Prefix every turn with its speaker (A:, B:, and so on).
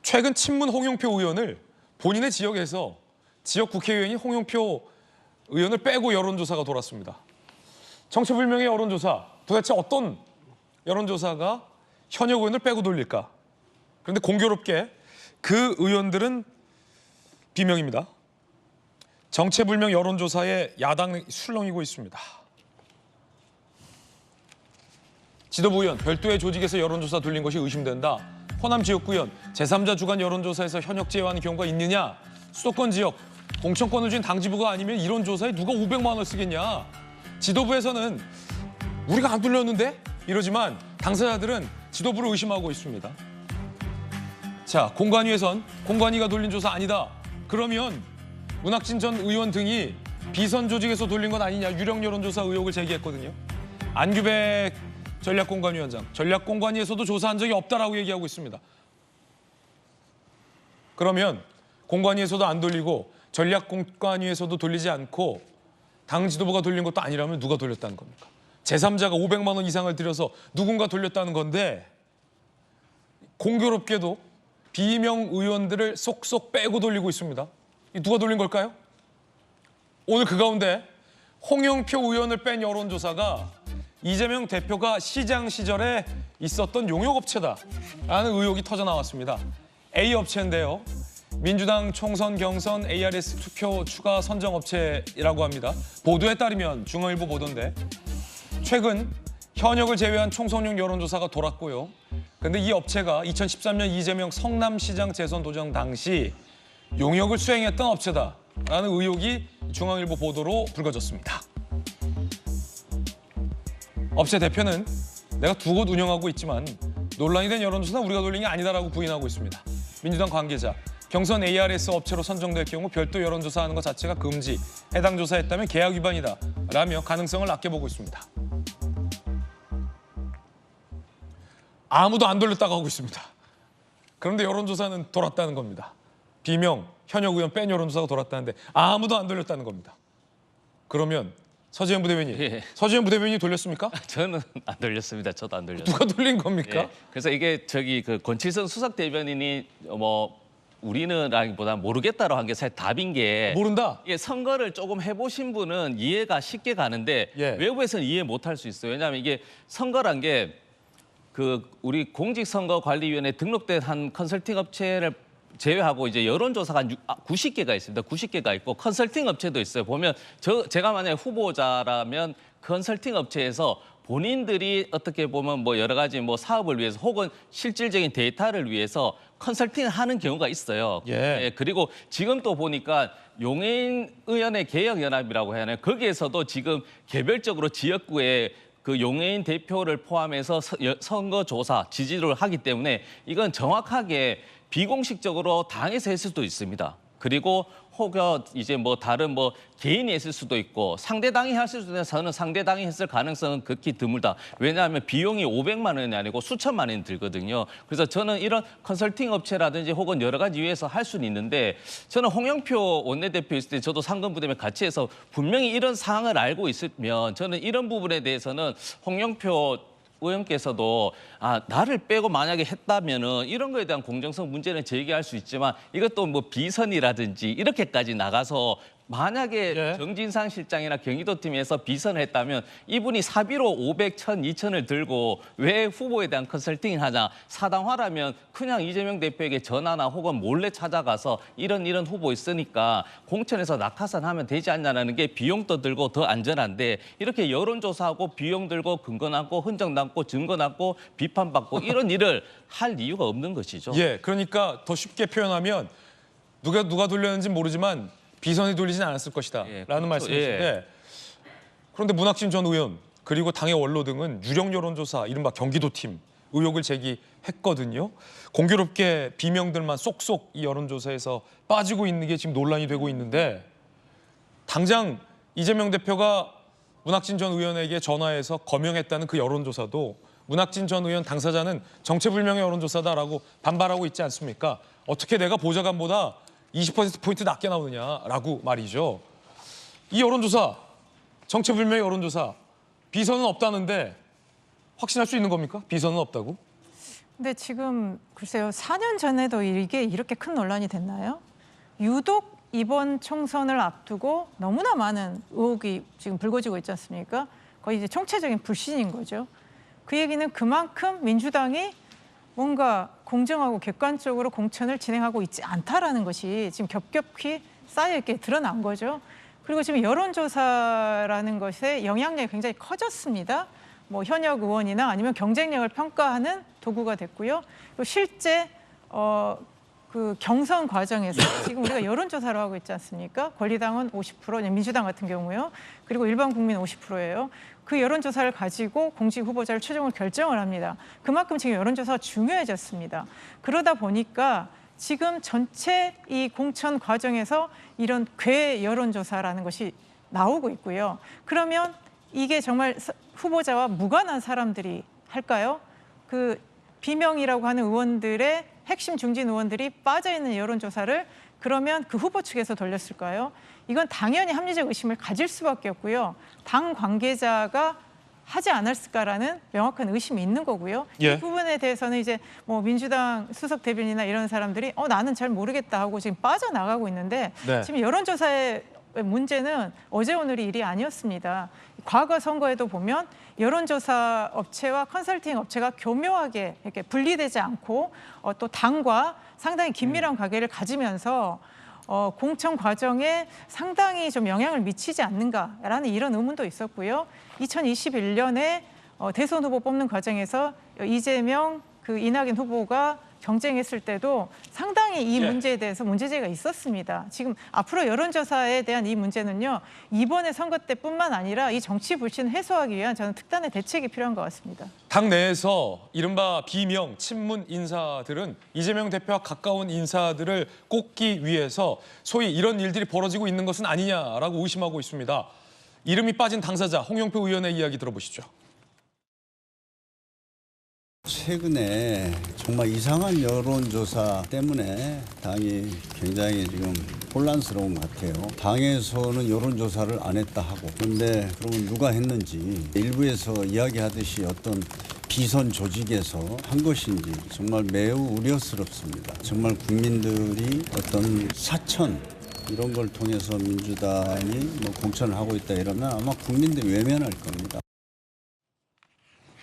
A: 최근 친문 홍영표 의원을 본인의 지역에서 지역 국회의원이 홍영표 의원을 빼고 여론조사가 돌았습니다. 정체불명의 여론조사, 도대체 어떤 여론조사가 현역 의원을 빼고 돌릴까? 그런데 공교롭게 그 의원들은 비명입니다. 정체불명 여론조사에 야당이 술렁이고 있습니다. 지도부 의원, 별도의 조직에서 여론조사 돌린 것이 의심된다. 호남 지역구 의원, 제3자 주관 여론조사에서 현역 제외하는 경우가 있느냐? 수도권 지역, 공천권을 준 당지부가 아니면 이런 조사에 누가 500만 원을 쓰겠냐? 지도부에서는 우리가 안 돌렸는데? 이러지만 당사자들은 지도부를 의심하고 있습니다. 자, 공관위에선 공관위가 돌린 조사 아니다. 그러면 문학진 전 의원 등이 비선 조직에서 돌린 것 아니냐 유령 여론조사 의혹을 제기했거든요. 안규백 전략공관위원장, 전략공관위에서도 조사한 적이 없다라고 얘기하고 있습니다. 그러면 공관위에서도 안 돌리고 전략공관위에서도 돌리지 않고 당 지도부가 돌린 것도 아니라면 누가 돌렸다는 겁니까? 제3자가 500만 원 이상을 들여서 누군가 돌렸다는 건데 공교롭게도 비명 의원들을 쏙쏙 빼고 돌리고 있습니다. 누가 돌린 걸까요? 오늘 그 가운데 홍영표 의원을 뺀 여론조사가 이재명 대표가 시장 시절에 있었던 용역업체다라는 의혹이 터져 나왔습니다. A업체인데요. 민주당 총선 경선 ARS 투표 추가 선정업체라고 합니다. 보도에 따르면 중앙일보 보도인데 최근 현역을 제외한 총선용 여론조사가 돌았고요. 그런데 이 업체가 2013년 이재명 성남시장 재선 도정 당시 용역을 수행했던 업체다라는 의혹이 중앙일보 보도로 불거졌습니다. 업체 대표는 내가 두 곳 운영하고 있지만 논란이 된 여론조사는 우리가 돌린 게 아니다라고 부인하고 있습니다. 민주당 관계자, 경선 ARS 업체로 선정될 경우 별도 여론조사하는 것 자체가 금지, 해당 조사했다면 계약 위반이다 라며 가능성을 낮게 보고 있습니다. 아무도 안 돌렸다고 하고 있습니다. 그런데 여론조사는 돌았다는 겁니다. 비명, 현역 의원 뺀 여론조사가 돌았다는데 아무도 안 돌렸다는 겁니다. 그러면 서지현 부대변인,
B: 예.
A: 서지현 부대변인이 돌렸습니까?
B: 저는 안 돌렸습니다. 저도 안 돌렸어요.
A: 누가 돌린 겁니까?
B: 예. 그래서 이게 그 권칠성 수석 대변인이 우리는라기보다 모르겠다로 한 게 사실 답인 게
A: 모른다?
B: 예, 선거를 조금 해보신 분은 이해가 쉽게 가는데
A: 예.
B: 외부에서는 이해 못할 수 있어요. 왜냐하면 이게 선거란 게 우리 공직선거관리위원회에 등록된 한 컨설팅 업체를 제외하고 이제 여론조사가 한 90개가 있습니다. 90개가 있고 컨설팅 업체도 있어요. 보면 제가 만약에 후보자라면 컨설팅 업체에서 본인들이 어떻게 보면 여러 가지 사업을 위해서 혹은 실질적인 데이터를 위해서 컨설팅을 하는 경우가 있어요.
A: 예.
B: 예, 그리고 지금 또 보니까 용해인 의원의 개혁연합이라고 해야 하나요? 거기에서도 지금 개별적으로 지역구에 그 용해인 대표를 포함해서 선거조사 지지를 하기 때문에 이건 정확하게 비공식적으로 당에서 했을 수도 있습니다. 그리고 혹여 이제 다른 개인이 했을 수도 있고 상대당이 했을 수도 있는데 저는 상대당이 했을 가능성은 극히 드물다. 왜냐하면 비용이 500만 원이 아니고 수천만 원이 들거든요. 그래서 저는 이런 컨설팅 업체라든지 혹은 여러 가지 위해서 할 수는 있는데 저는 홍영표 원내대표 있을 때 저도 상근부대면 같이 해서 분명히 이런 사항을 알고 있으면 저는 이런 부분에 대해서는 홍영표 의원께서도 나를 빼고 만약에 했다면은 이런 거에 대한 공정성 문제는 제기할 수 있지만 이것도 비선이라든지 이렇게까지 나가서 만약에
A: 예.
B: 정진상 실장이나 경기도팀에서 비선을 했다면 이분이 사비로 500, 1000, 2000을 들고 왜 후보에 대한 컨설팅을 하냐. 사당화라면 그냥 이재명 대표에게 전화나 혹은 몰래 찾아가서 이런 후보 있으니까 공천에서 낙하산하면 되지 않냐는 게 비용도 들고 더 안전한데 이렇게 여론조사하고 비용 들고 근거 남고 흔적 남고 증거 남고 비판받고 이런 일을 할 이유가 없는 것이죠.
A: 예, 그러니까 더 쉽게 표현하면 누가 돌렸는지 모르지만 비선이 돌리진 않았을 것이다
B: 예,
A: 라는
B: 그렇죠.
A: 말씀이신데
B: 예.
A: 그런데 문학진 전 의원 그리고 당의 원로 등은 유령 여론조사 이른바 경기도팀 의혹을 제기했거든요. 공교롭게 비명들만 쏙쏙 이 여론조사에서 빠지고 있는 게 지금 논란이 되고 있는데 당장 이재명 대표가 문학진 전 의원에게 전화해서 거명했다는 그 여론조사도 문학진 전 의원 당사자는 정체불명의 여론조사다라고 반발하고 있지 않습니까? 어떻게 내가 보좌관보다 20%포인트 낮게 나오느냐라고 말이죠. 이 여론조사, 정체불명의 여론조사, 비선은 없다는데 확신할 수 있는 겁니까? 비선은 없다고?
C: 근데 지금 글쎄요, 4년 전에도 이게 이렇게 큰 논란이 됐나요? 유독 이번 총선을 앞두고 너무나 많은 의혹이 지금 불거지고 있지 않습니까? 거의 이제 총체적인 불신인 거죠. 그 얘기는 그만큼 민주당이 뭔가 공정하고 객관적으로 공천을 진행하고 있지 않다라는 것이 지금 겹겹이 쌓여있게 드러난 거죠. 그리고 지금 여론조사라는 것의 영향력이 굉장히 커졌습니다. 뭐 현역 의원이나 아니면 경쟁력을 평가하는 도구가 됐고요. 그리고 실제 그 경선 과정에서 지금 우리가 여론조사를 하고 있지 않습니까? 권리당은 50%, 민주당 같은 경우요. 그리고 일반 국민 50%예요. 그 여론조사를 가지고 공직 후보자를 최종을 결정을 합니다. 그만큼 지금 여론조사가 중요해졌습니다. 그러다 보니까 지금 전체 이 공천 과정에서 이런 괴 여론조사라는 것이 나오고 있고요. 그러면 이게 정말 후보자와 무관한 사람들이 할까요? 그 비명이라고 하는 의원들의 핵심 중진 의원들이 빠져있는 여론조사를 그러면 그 후보 측에서 돌렸을까요? 이건 당연히 합리적 의심을 가질 수밖에 없고요. 당 관계자가 하지 않았을까라는 명확한 의심이 있는 거고요.
A: 예.
C: 이 부분에 대해서는 이제 뭐 민주당 수석 대변인이나 이런 사람들이 나는 잘 모르겠다 하고 지금 빠져나가고 있는데
A: 네.
C: 지금 여론조사의 문제는 어제 오늘이 일이 아니었습니다. 과거 선거에도 보면 여론조사 업체와 컨설팅 업체가 교묘하게 이렇게 분리되지 않고 또 당과 상당히 긴밀한 관계를 가지면서 공천 과정에 상당히 좀 영향을 미치지 않는가라는 이런 의문도 있었고요. 2021년에 대선 후보 뽑는 과정에서 이재명 그 이낙연 후보가 경쟁했을 때도 상당히 이
A: 예.
C: 문제에 대해서 문제제기가 있었습니다. 지금 앞으로 여론조사에 대한 이 문제는요. 이번에 선거 때뿐만 아니라 이 정치 불신 해소하기 위한 저는 특단의 대책이 필요한 것 같습니다.
A: 당 내에서 이른바 비명, 친문 인사들은 이재명 대표와 가까운 인사들을 꼽기 위해서 소위 이런 일들이 벌어지고 있는 것은 아니냐라고 의심하고 있습니다. 이름이 빠진 당사자 홍영표 의원의 이야기 들어보시죠.
D: 최근에 정말 이상한 여론조사 때문에 당이 굉장히 지금 혼란스러운 것 같아요. 당에서는 여론조사를 안 했다 하고 그런데 그러면 누가 했는지 일부에서 이야기하듯이 어떤 비선 조직에서 한 것인지 정말 매우 우려스럽습니다. 정말 국민들이 어떤 사천 이런 걸 통해서 민주당이 뭐 공천을 하고 있다 이러면 아마 국민들이 외면할 겁니다.